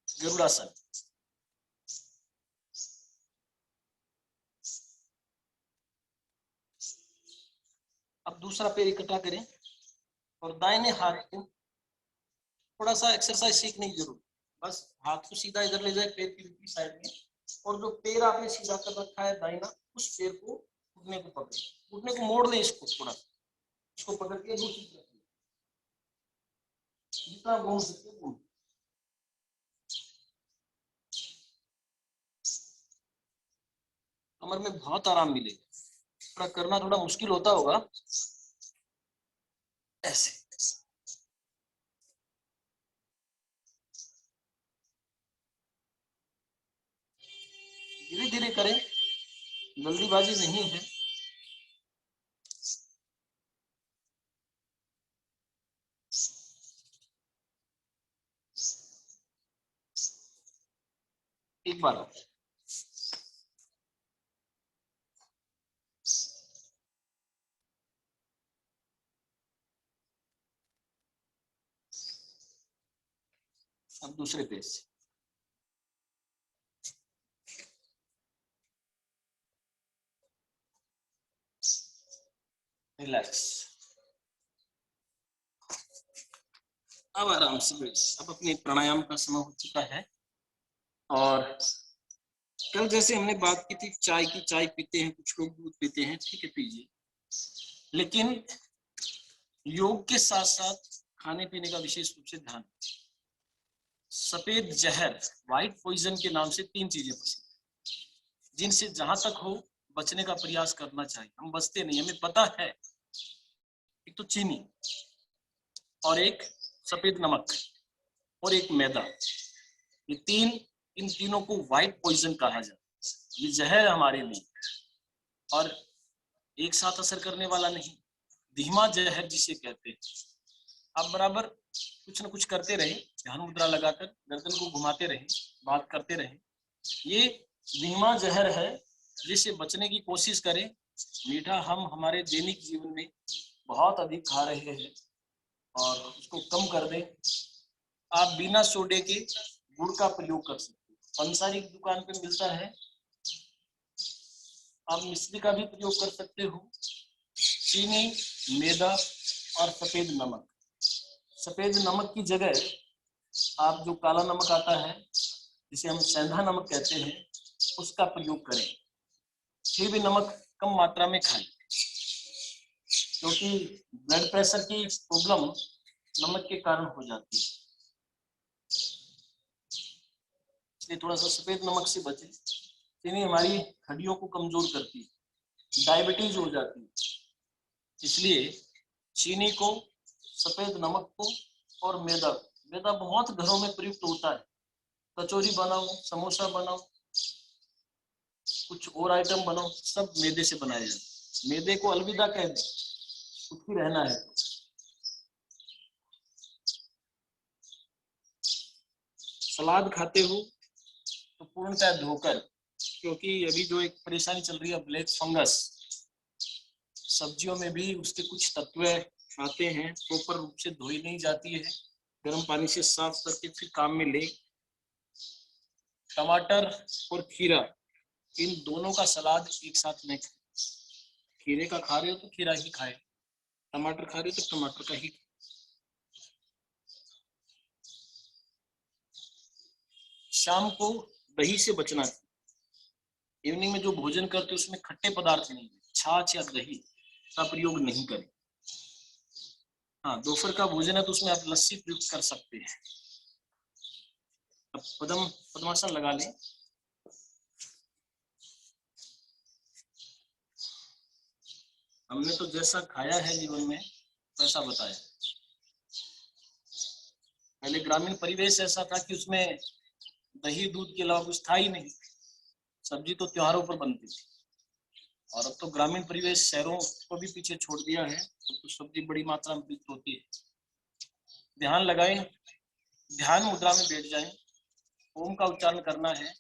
गरुड़ासन। अब दूसरा पैर इकट्ठा करें और दाहिने हाथ को, थोड़ा सा एक्सरसाइज सीखने की जरूरत, बस हाथ को सीधा इधर ले जाए पैर की ऊपरी साइड में, और जो पैर आपने सीधा कर रखा है दाहिना, उस पैर को घुटने को पकड़े, घुटने को मोड़ दें, इसको थोड़ा, इसको पकड़ के दूसरी तरफ जितना घूम सकते घूम। कमर में बहुत आराम मिलेगा, थोड़ा करना थोड़ा मुश्किल होता होगा, ऐसे। धीरे धीरे करें, जल्दीबाजी नहीं है। एक बार अब दूसरे पेज से रिलैक्स। अब आराम से बैठ। अब अपने प्राणायाम का समय हो चुका है। और कल जैसे हमने बात की थी चाय की, चाय पीते हैं कुछ लोग, दूध पीते हैं, ठीक है पीजिए, लेकिन योग के साथ साथ खाने पीने का विशेष रूप से ध्यान। सफेद जहर, व्हाइट पॉइजन के नाम से 3 चीजें पसंद, जिनसे जहां तक हो बचने का प्रयास करना चाहिए। हम बचते नहीं, हमें पता है। एक तो चीनी, और एक सफेद नमक, और एक मैदा। ये इन तीनों को व्हाइट पॉइजन कहा जाता है। ये जहर हमारे लिए, और एक साथ असर करने वाला नहीं, धीमा जहर जिसे कहते हैं। आप बराबर कुछ न कुछ करते रहे, ध्यान मुद्रा लगाकर गर्दन को घुमाते रहे, बात करते रहे। ये धीमा जहर है जिससे बचने की कोशिश करें। मीठा हम हमारे दैनिक जीवन में बहुत अधिक खा रहे हैं और उसको कम कर दें। आप बिना सोडे के गुड़ का प्रयोग कर सकते हैं, पंसारी की दुकान पे मिलता है। आप मिश्री का भी प्रयोग कर सकते हो। चीनी, मैदा और सफेद नमक। सफेद नमक की जगह आप जो काला नमक आता है, जिसे हम सेंधा नमक कहते हैं, उसका प्रयोग करें। फिर भी नमक कम मात्रा में खाएं, क्योंकि ब्लड प्रेशर की प्रॉब्लम नमक के कारण हो जाती है। इसलिए थोड़ा सा सफेद नमक से बचें। चीनी हमारी हड्डियों को कमजोर करती है, डायबिटीज हो जाती है। इसलिए चीनी को, सफेद नमक को और मैदा बहुत घरों में प्रयुक्त होता है। कचौरी बनाओ, समोसा बनाओ, कुछ और आइटम बनाओ, सब मैदे से बनाए जाते। मैदे को अलविदा कह दें, सुखी रहना है। सलाद खाते हो तो पूर्णतः धोकर, क्योंकि अभी जो एक परेशानी चल रही है ब्लैक फंगस, सब्जियों में भी उसके कुछ तत्व आते हैं, प्रॉपर रूप से धोई नहीं जाती है। गर्म पानी से साफ करके फिर काम में ले। टमाटर और खीरा, इन दोनों का सलाद एक साथ में खाए। खीरे का खा रहे हो तो खीरा ही खाए, टमाटर खा रहे हो तो टमाटर का ही। शाम को दही से बचना चाहिए। इवनिंग में जो भोजन करते उसमें खट्टे पदार्थ नहीं, छाछ या दही का प्रयोग नहीं करें। हाँ, दोपहर का भोजन है तो उसमें आप लस्सी प्रयुक्त कर सकते हैं। अब पद्मासन लगा लें। हमने तो जैसा खाया है जीवन में वैसा बताया। पहले ग्रामीण परिवेश ऐसा था कि उसमें दही दूध के अलावा कुछ था ही नहीं। सब्जी तो त्योहारों पर बनती थी, और अब तो ग्रामीण परिवेश शहरों को भी पीछे छोड़ दिया है, तो सब्जी बड़ी मात्रा में प्रयुक्त होती है। ध्यान लगाएं, ध्यान मुद्रा में बैठ जाएं, ओम का उच्चारण करना है।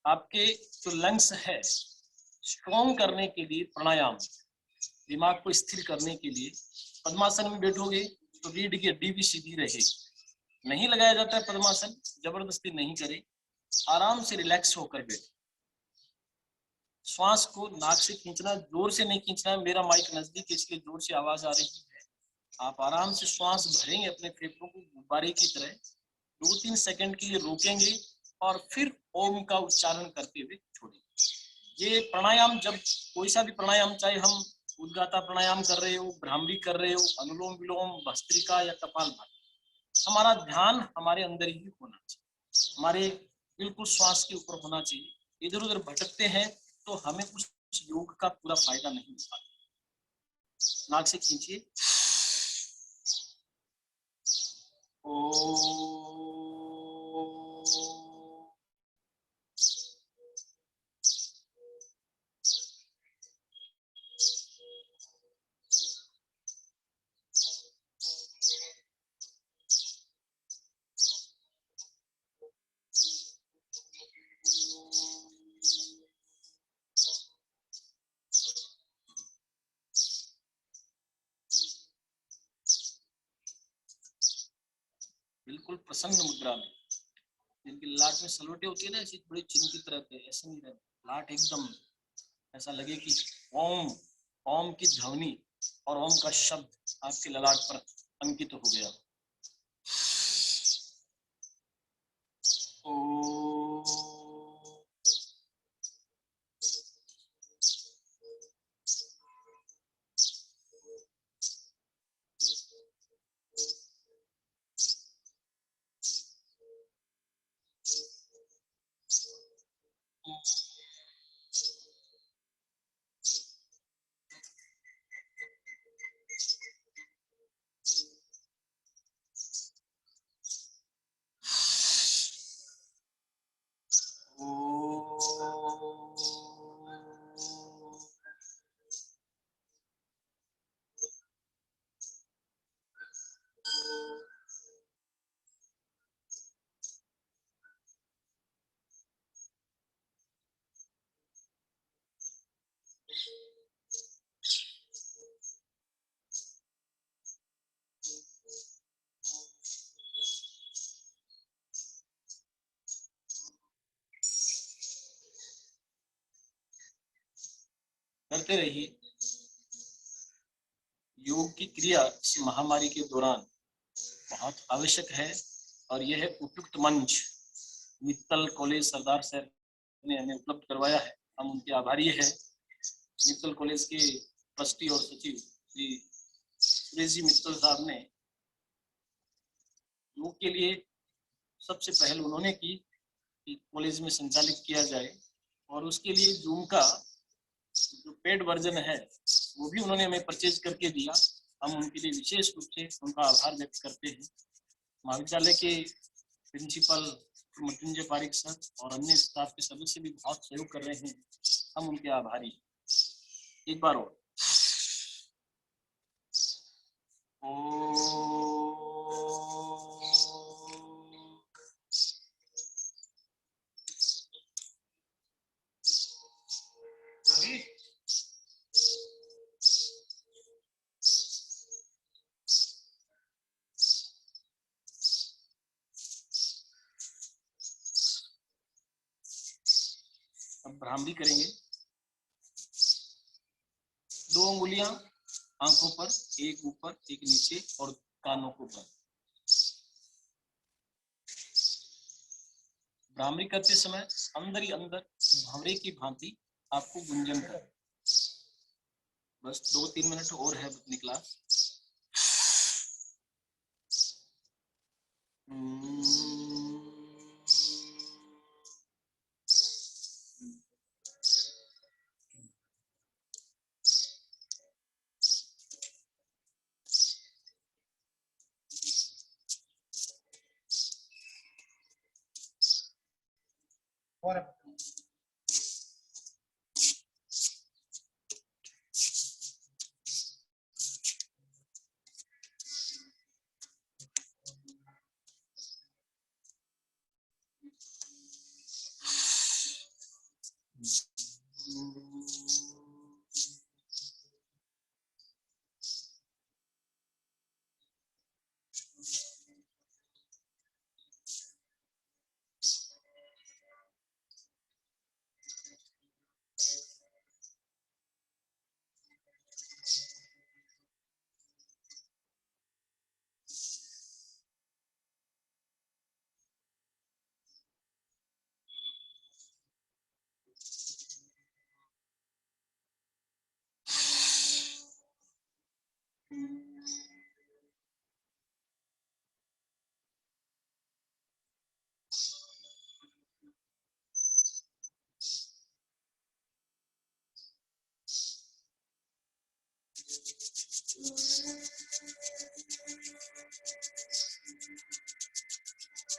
आपके जो लंग्स है स्ट्रॉन्ग करने के लिए प्राणायाम, दिमाग को स्थिर करने के लिए पद्मासन में बैठोगे तो रीढ़ की हड्डी भी सीधी रहेगी। नहीं लगाया जाता है पद्मासन, जबरदस्ती नहीं करे, आराम से रिलैक्स होकर बैठे। श्वास को नाक से खींचना, जोर से नहीं खींचना है। मेरा माइक नजदीक है इसलिए जोर से आवाज आ रही है। आप आराम से श्वास भरेंगे अपने फेफड़ों को गुब्बारे की तरह, 2-3 सेकंड के लिए रोकेंगे और फिर ओम का उच्चारण करते हुए छोड़ेंगे। ये प्राणायाम, जब कोई सा भी प्राणायाम, चाहे हम उद्गाता प्राणायाम कर रहे हो, भ्रामरी कर रहे हो, अनुलोम विलोम, भस्त्रिका या कपालभाति, हमारा ध्यान हमारे अंदर ही होना चाहिए, हमारे बिल्कुल श्वास के ऊपर होना चाहिए। इधर उधर भटकते हैं तो हमें उस योग का पूरा फायदा नहीं मिल पाता। नाक से खींचिए। ओ बिल्कुल प्रसन्न मुद्रा में, जिनकी लाट में सलोटे होती है ना, ऐसी बड़ी चिन्ह की तरह के, ऐसे नहीं रहते, लाट एकदम ऐसा लगे कि ओम, ओम की ध्वनि और ओम का शब्द आपके ललाट पर अंकित हो गया। करते रहिए। योग की क्रिया इस महामारी के दौरान बहुत आवश्यक है, और यह है उपयुक्त मंच मित्तल कॉलेज सरदार सर ने हमें उपलब्ध करवाया है, हम उनके आभारी हैं। मित्तल कॉलेज के ट्रस्टी और सचिव श्री सुरेश जी मित्तल साहब ने योग के लिए सबसे पहल उन्होंने की कि कॉलेज में संचालित किया जाए, और उसके लिए जूम का जो पेड वर्जन है वो भी उन्होंने हमें परचेज करके दिया। हम उनके लिए विशेष रूप से उनका आभार व्यक्त करते हैं। महाविद्यालय के प्रिंसिपल मृत्युंजय पारिक सर और अन्य स्टाफ के सदस्य भी बहुत सहयोग कर रहे हैं, हम उनके आभारी। एक बार और अब भ्रामरी करेंगे। 2 उंगलियां आंखों पर, एक ऊपर एक नीचे और कानों को बंद। भ्रामरी करते समय अंदर ही अंदर भंवरे की भांति आपको गुंजन कर, बस 2-3 मिनट और है अपनी क्लास।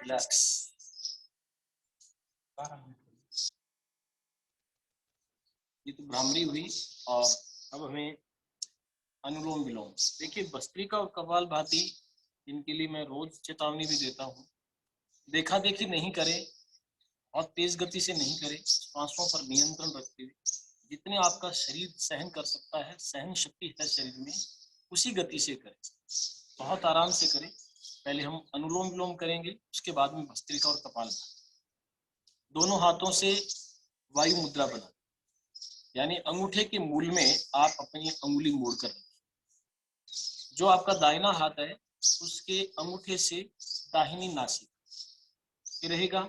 रिलैक्स। ये तो भ्रामरी हुई, और अब हमें अनुलोम विलोम। देखिए भस्त्रिका और कपालभाति, इनके लिए मैं रोज चेतावनी भी देता हूँ। देखा देखी नहीं करें और तेज गति से नहीं करें, श्वासों पर नियंत्रण रखते हुए जितने आपका शरीर सहन कर सकता है, सहन शक्ति है शरीर में, उसी गति से करें, बहुत आराम से करें। पहले हम अनुलोम विलोम करेंगे, उसके बाद में भस्त्रिका और कपालभाति। दोनों हाथों से वायु मुद्रा बना, यानी अंगूठे के मूल में आप अपनी अंगुली मोड़ कर रखें। जो आपका दाहिना हाथ है उसके अंगूठे से दाहिनी नासिका रहेगा।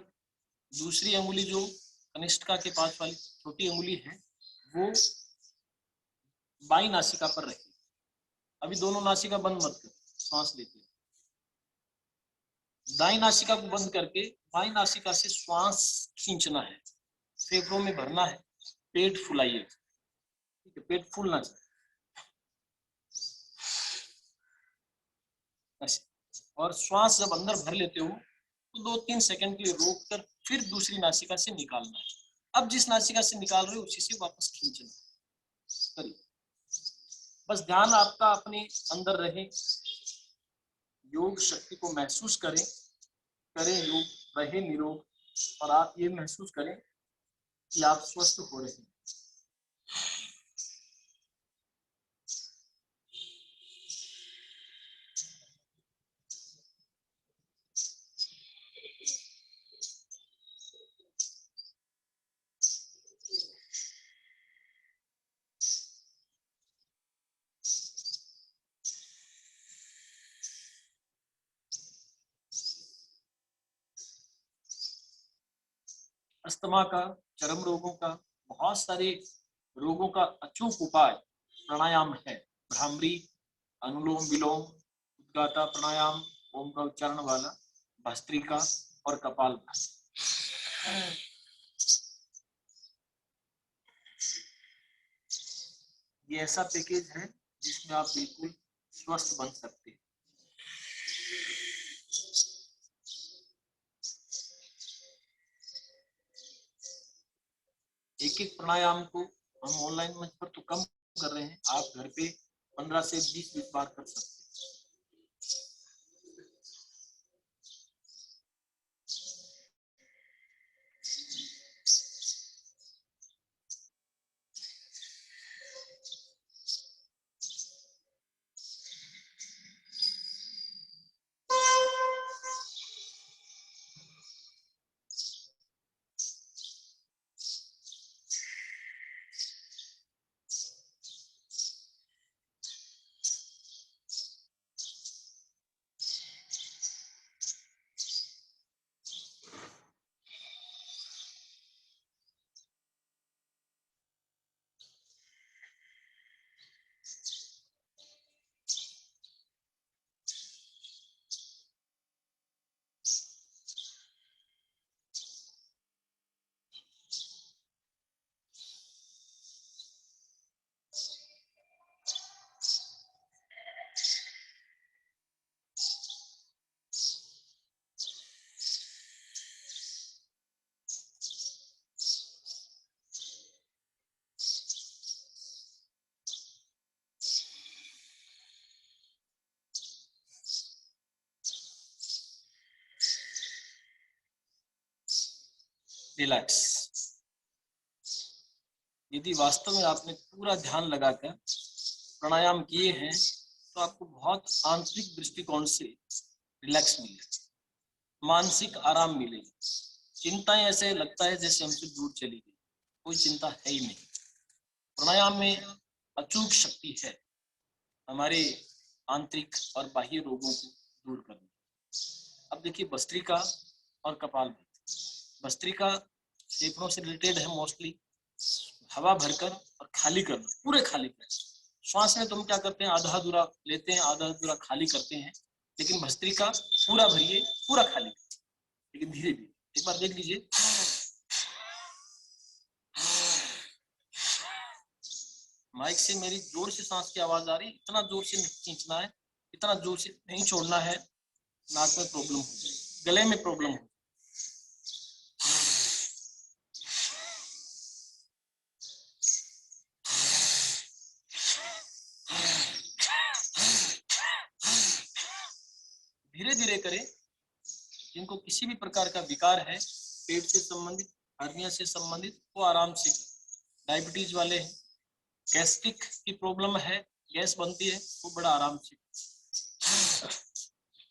दूसरी अंगुली जो कनिष्ठिका के पास वाली छोटी अंगुली है वो बाई नासिका पर रहेगी। अभी दोनों नासिका बंद मत करो, सांस लेते हैं। दाई नासिका को बंद करके बाई नासिका से श्वास खींचना है, फेफड़ों में भरना है, पेट फुलाइए, ठीक है, पेट फूलना चाहिए। और श्वास जब अंदर भर लेते हो तो 2-3 सेकंड के लिए रोक कर फिर दूसरी नासिका से निकालना है। अब जिस नासिका से निकाल रहे हो उसी से वापस खींचना करिए। बस ध्यान आपका अपने अंदर रहे, योग शक्ति को महसूस करें, योग रहे निरोग, और आप ये महसूस करें कि आप स्वस्थ हो रहे हैं। अस्थमा का, चर्म रोगों का, बहुत सारे रोगों का अचूक उपाय प्राणायाम है। भ्रामरी, अनुलोम विलोम, उद्गाता प्राणायाम, ओम का उच्चारण वाला, भस्त्रिका और कपालभाति। ये ऐसा पैकेज है जिसमें आप बिल्कुल स्वस्थ बन सकते हैं। एक एक प्राणायाम को हम ऑनलाइन मंच पर तो कम कर रहे हैं, आप घर पे 15 से 20 बार कर सकते हैं। रिलैक्स। यदि वास्तव में आपने पूरा ध्यान लगाकर प्राणायाम किए हैं तो आपको बहुत आंतरिक दृष्टिकोण से रिलैक्स मिलेगा, मानसिक आराम मिलेगा। चिंताएं ऐसे लगता है जैसे हमसे दूर चली गई, कोई चिंता है ही नहीं। प्राणायाम में अचूक शक्ति है हमारे आंतरिक और बाह्य रोगों को दूर करने। अब देखिए भस्त्रिका और कपालभाति। भस्त्रिका फेफड़ों से रिलेटेड है, मोस्टली हवा भरकर और खाली करना, पूरे खाली कर। श्वास में तुम क्या करते हैं, आधा अधूरा लेते हैं, आधा अधूरा खाली करते हैं, लेकिन भस्त्रिका पूरा भरिए, पूरा खाली करिए, लेकिन धीरे धीरे। एक बार देख लीजिए, माइक से मेरी जोर से सांस की आवाज आ रही, इतना जोर से नहीं खींचना है, इतना जोर से नहीं छोड़ना है, नाक में प्रॉब्लम हो जाए, गले में प्रॉब्लम हो। धीरे धीरे करें। जिनको किसी भी प्रकार का विकार है, पेट से संबंधित, हर्निया से संबंधित, वो आराम से करें। डायबिटीज वाले हैं, गैस्ट्रिक की प्रॉब्लम है, गैस बनती है, वो बड़ा आराम से।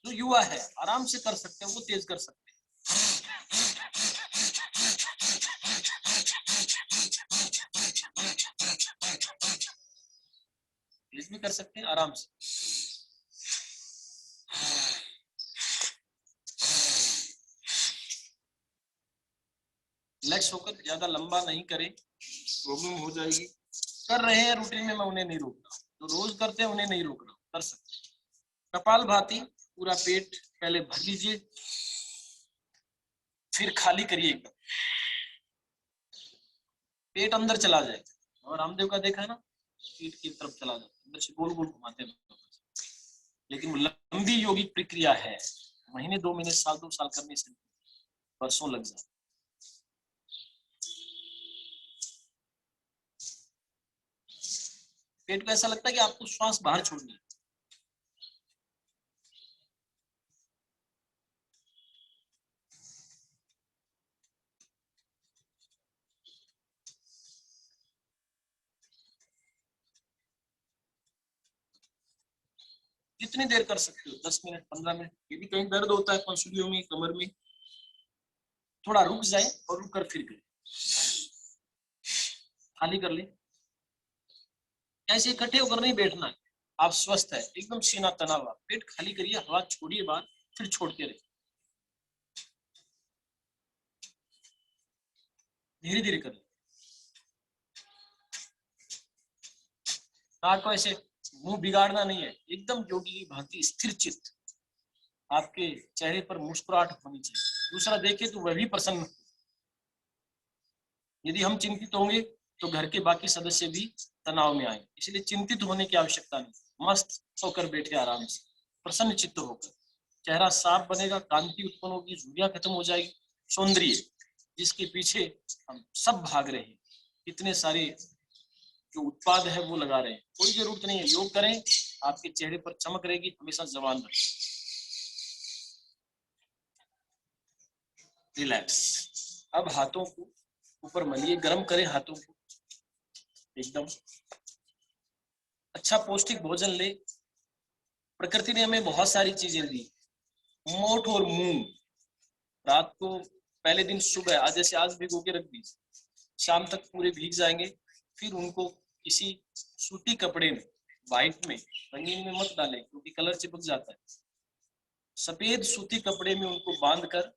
जो युवा है आराम से कर सकते हैं, वो तेज कर सकते हैं। तेज भी कर सकते हैं आराम से। रिलैक्स होकर, ज्यादा लंबा नहीं करें, प्रॉब्लम हो जाएगी। कर रहे हैं रूटीन में, मैं उन्हें नहीं रोक रहा, जो रोज करते हैं उन्हें नहीं रोक रहा, कर सकते हैं। कपाल भाती, पूरा पेट पहले भर लीजिए, फिर खाली करिए एकदम, पेट अंदर चला जाए। और रामदेव का देखा है ना, पीठ की तरफ चला जाता है, अंदर से गोल गोल घुमाते हैं। लेकिन लंबी योगिक प्रक्रिया है, महीने 2 महीने साल 2 साल करने से वर्षों लग जाते। पेट को ऐसा लगता है कि आपको श्वास बाहर छोड़नी है। कितनी देर कर सकते हो, 10 मिनट 15 मिनट। यदि कहीं दर्द होता है पंसुलियों में, कमर में, थोड़ा रुक जाए और रुक कर फिर करें, खाली कर ले। ऐसे इकट्ठे होकर नहीं बैठना है। आप स्वस्थ है, एकदम सीना तना हुआ, पेट खाली करिए, हवा छोड़िए बाहर, फिर छोड़ते रहिए, धीरे धीरे करिए। नाक को ऐसे मुंह बिगाड़ना नहीं है, एकदम योगी की भांति स्थिर चित्त, आपके चेहरे पर मुस्कुराहट होनी चाहिए, दूसरा देखे तो वह भी प्रसन्न। यदि हम चिंतित होंगे तो घर के बाकी सदस्य भी तनाव में आएंगे, इसलिए चिंतित होने की आवश्यकता नहीं। मस्त होकर बैठे आराम से, प्रसन्न चित्त होकर, चेहरा साफ बनेगा, कांति उत्पन्न होगी, झुर्रियां खत्म हो जाएगी। सौंदर्य जिसके पीछे हम सब भाग रहे हैं, इतने सारे जो उत्पाद है वो लगा रहे हैं, कोई जरूरत नहीं है। योग करें, आपके चेहरे पर चमक रहेगी, हमेशा जवान रहे। रिलैक्स। अब हाथों को ऊपर मलिए, गर्म करें हाथों को एकदम। अच्छा पौष्टिक भोजन ले। प्रकृति ने हमें बहुत सारी चीजें दी, मोठ और मूंग रात को, पहले दिन सुबह, आज जैसे आज भिगो के रख दीजिए, शाम तक पूरे भीग जाएंगे, फिर उनको किसी सूती कपड़े में, व्हाइट में, रंगीन में मत डालें क्योंकि कलर चिपक जाता है। सफेद सूती कपड़े में उनको बांध कर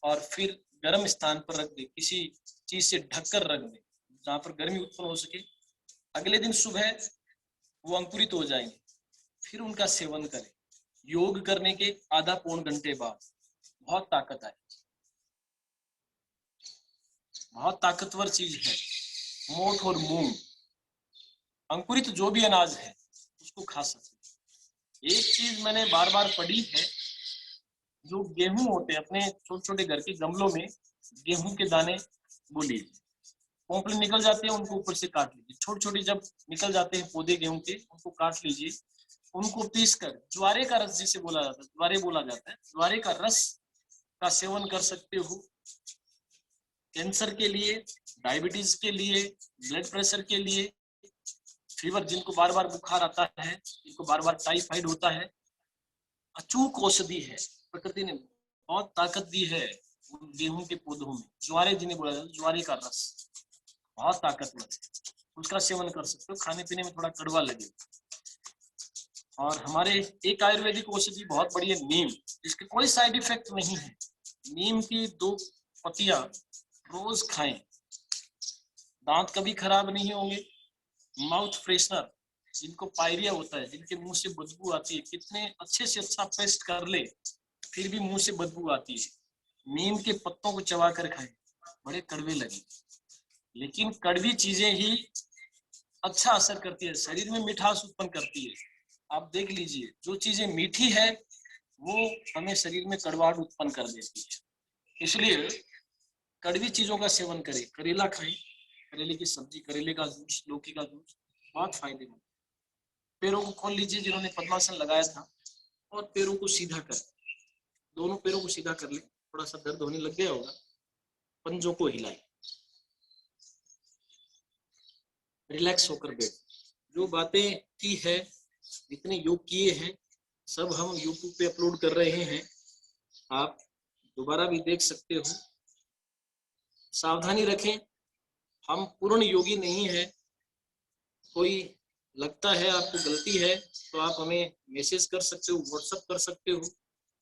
और फिर गर्म स्थान पर रख दे, किसी चीज से ढककर रख दे जहां पर गर्मी उत्पन्न हो सके। अगले दिन सुबह वो अंकुरित हो जाएंगे, फिर उनका सेवन करें योग करने के आधा पौन घंटे बाद। बहुत ताकत है, बहुत ताकतवर चीज है मोठ और मूंग। अंकुरित जो भी अनाज है उसको खा सकते। एक चीज मैंने बार बार पढ़ी है, जो गेहूं होते हैं अपने छोटे छोटे घर के गमलों में, गेहूं के दाने वो लीजिए, पोंपले निकल जाते हैं उनको ऊपर से काट लीजिए, छोटे छोटे जब निकल जाते हैं पौधे गेहूं के, उनको काट लीजिए, उनको पीस कर ज्वारे का रस जिसे बोला जाता है, ज्वारे बोला जाता है, ज्वारे का रस का सेवन कर सकते हो। कैंसर के लिए, डायबिटीज के लिए, ब्लड प्रेशर के लिए, फीवर जिनको बार बार बुखार आता है, जिनको बार बार टाइफाइड होता है, अचूक औषधि है। प्रकृति ने बहुत ताकत दी है गेहूं के पौधों में। ज्वारे जिन्हें बोला जाता है, ज्वारे का रस बहुत ताकतवर है, उसका सेवन कर सकते हो, खाने पीने में थोड़ा कड़वा लगे। और हमारे एक आयुर्वेदिक औषधि बहुत बढ़िया, नीम, जिसके कोई साइड इफेक्ट नहीं है। नीम की 2 पत्तियां रोज खाएं, दांत कभी खराब नहीं होंगे। माउथ फ्रेशनर, जिनको पायरिया होता है, जिनके मुंह से बदबू आती है, कितने अच्छे से अच्छा पेस्ट कर ले फिर भी मुंह से बदबू आती है, नीम के पत्तों को चबा कर खाएं, बड़े कड़वे लगे, लेकिन कड़वी चीजें ही अच्छा असर करती है, शरीर में मिठास उत्पन्न करती है। आप देख लीजिए, जो चीजें मीठी है वो हमें शरीर में कड़वाहट उत्पन्न कर देती है। इसलिए कड़वी चीजों का सेवन करें, करेला खाएं, करेले की सब्जी, करेले का जूस, लौकी का जूस, बहुत फायदेमंद। पैरों को खोल लीजिए जिन्होंने पद्मासन लगाया था, और पैरों को सीधा कर, दोनों पैरों को सीधा कर ले। थोड़ा सा दर्द होने लग गया होगा, पंजों को हिलाए, रिलैक्स होकर बैठ। जो बातें की है, जितने योग किए हैं, सब हम YouTube पे अपलोड कर रहे हैं, आप दोबारा भी देख सकते हो। सावधानी रखें, हम पूर्ण योगी नहीं है। कोई लगता है आपको गलती है तो आप हमें मैसेज कर सकते हो, व्हाट्सएप कर सकते हो,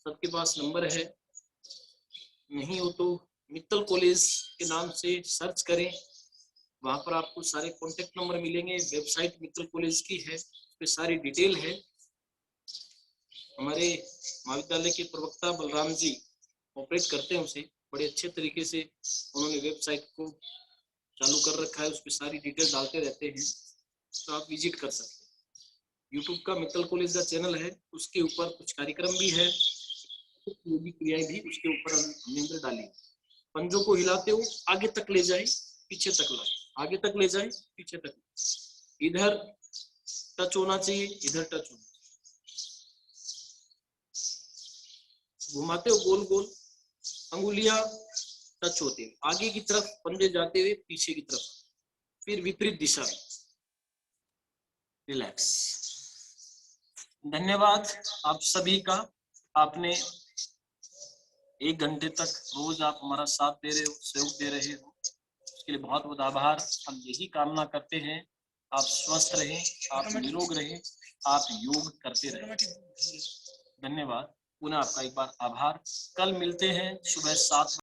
सबके पास नंबर है। नहीं हो तो मित्तल कॉलेज के नाम से सर्च करें, वहां पर आपको सारे कॉन्टेक्ट नंबर मिलेंगे। वेबसाइट मित्तल कॉलेज की है, उस पर सारी डिटेल है। हमारे महाविद्यालय के प्रवक्ता बलराम जी ऑपरेट करते हैं उसे, बड़े अच्छे तरीके से उन्होंने वेबसाइट को चालू कर रखा है, उस पर सारी डिटेल डालते रहते हैं, तो आप विजिट कर सकते हैं। यूट्यूब का मित्तल कॉलेज का चैनल है, उसके ऊपर कुछ कार्यक्रम भी है, योगी क्रियाएं भी उसके ऊपर हमने डाली। पंजों को हिलाते हुए आगे तक ले जाए, पीछे तक लाए, आगे तक ले जाए, पीछे तक, इधर टच होना चाहिए, इधर टच होना चाहिए। घुमाते हो गोल गोल, अंगुलियां टच होते हुए आगे की तरफ, पंजे जाते हुए पीछे की तरफ, फिर विपरीत दिशा में। रिलैक्स। धन्यवाद आप सभी का, आपने 1 घंटे तक रोज आप हमारा साथ दे रहे हो, सहयोग दे रहे हो, उसके लिए बहुत बहुत आभार। हम यही कामना करते हैं आप स्वस्थ रहें, आप निरोग रहें, आप योग करते रहें। धन्यवाद, पुनः आपका एक बार आभार। कल मिलते हैं सुबह 7